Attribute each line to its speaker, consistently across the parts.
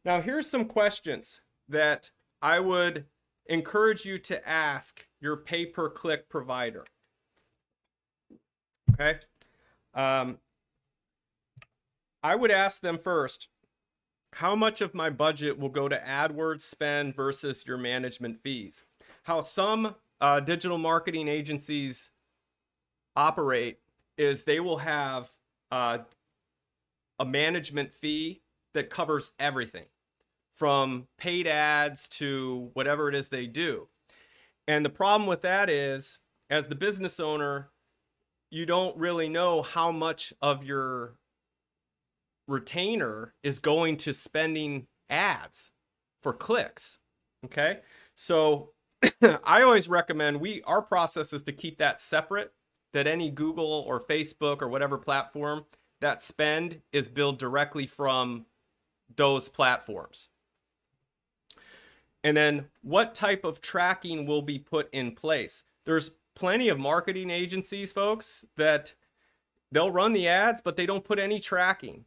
Speaker 1: Now, here's some questions that I would encourage you to ask your pay-per-click provider. Okay. Um, I would ask them first, how much of my budget will go to AdWords spend versus your management fees? How some digital marketing agencies operate is they will have uh, a management fee that covers everything from paid ads to whatever it is they do. And the problem with that is, as the business owner, you don't really know how much of your retainer is going to spending ads for clicks. Okay. So I always recommend our process is to keep that separate, that any Google or Facebook or whatever platform, that spend is billed directly from those platforms. And then what type of tracking will be put in place? There's plenty of marketing agencies, folks, that they'll run the ads, but they don't put any tracking.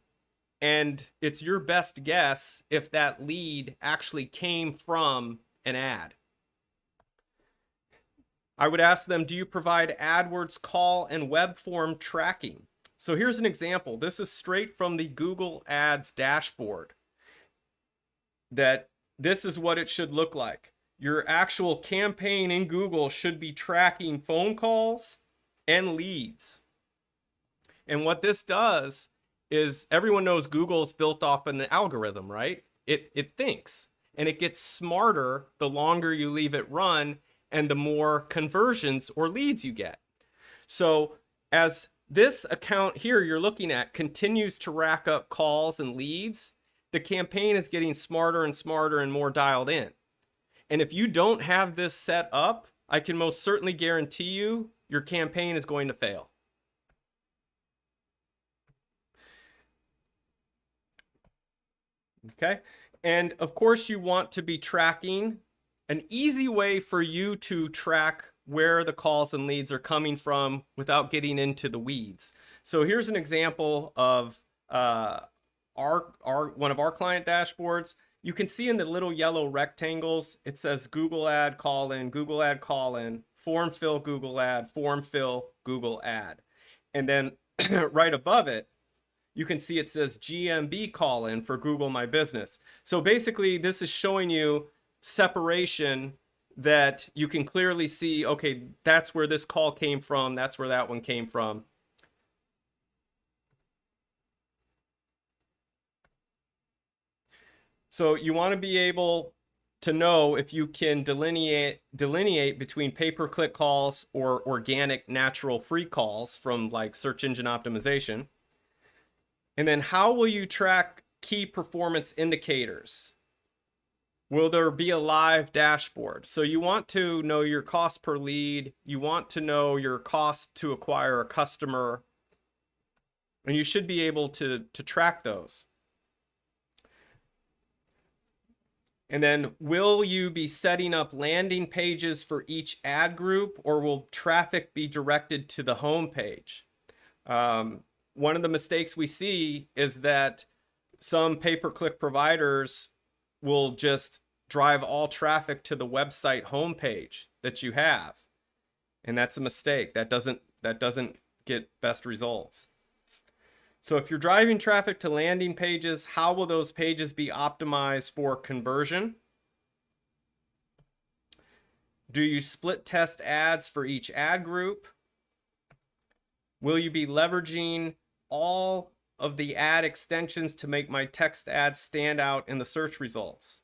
Speaker 1: And it's your best guess if that lead actually came from an ad. I would ask them, do you provide AdWords call and web form tracking? So here's an example. This is straight from the Google Ads dashboard. That this is what it should look like. Your actual campaign in Google should be tracking phone calls and leads. And what this does is, everyone knows Google's built off an algorithm, right? It thinks, and it gets smarter the longer you leave it run and the more conversions or leads you get. So as this account here you're looking at continues to rack up calls and leads, the campaign is getting smarter and smarter and more dialed in. And if you don't have this set up, I can most certainly guarantee you your campaign is going to fail. Okay. And of course, you want to be tracking. An easy way for you to track where the calls and leads are coming from without getting into the weeds. So here's an example of one of our client dashboards. You can see in the little yellow rectangles, it says Google ad call in, Google ad call in, form fill Google ad, form fill Google ad. And then right above it, you can see it says GMB call in for Google My Business. So basically this is showing you separation, that you can clearly see, okay, that's where this call came from, that's where that one came from. So you want to be able to know if you can delineate between pay-per-click calls or organic natural free calls from like search engine optimization. And then how will you track key performance indicators? Will there be a live dashboard? So you want to know your cost per lead. You want to know your cost to acquire a customer. And you should be able to track those. And then will you be setting up landing pages for each ad group, or will traffic be directed to the home page? One of the mistakes we see is that some pay-per-click providers will just drive all traffic to the website homepage that you have. And that's a mistake. That doesn't get best results. So if you're driving traffic to landing pages, how will those pages be optimized for conversion? Do you split test ads for each ad group? Will you be leveraging all of the ad extensions to make my text ads stand out in the search results?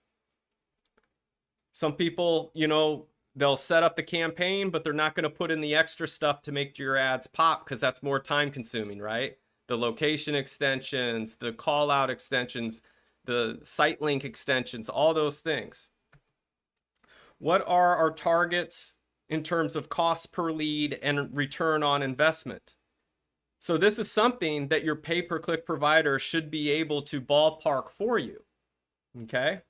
Speaker 1: Some people, they'll set up the campaign, but they're not going to put in the extra stuff to make your ads pop because that's more time consuming, right? The location extensions, the call out extensions, the site link extensions, all those things. What are our targets in terms of cost per lead and return on investment? So this is something that your pay-per-click provider should be able to ballpark for you. Okay.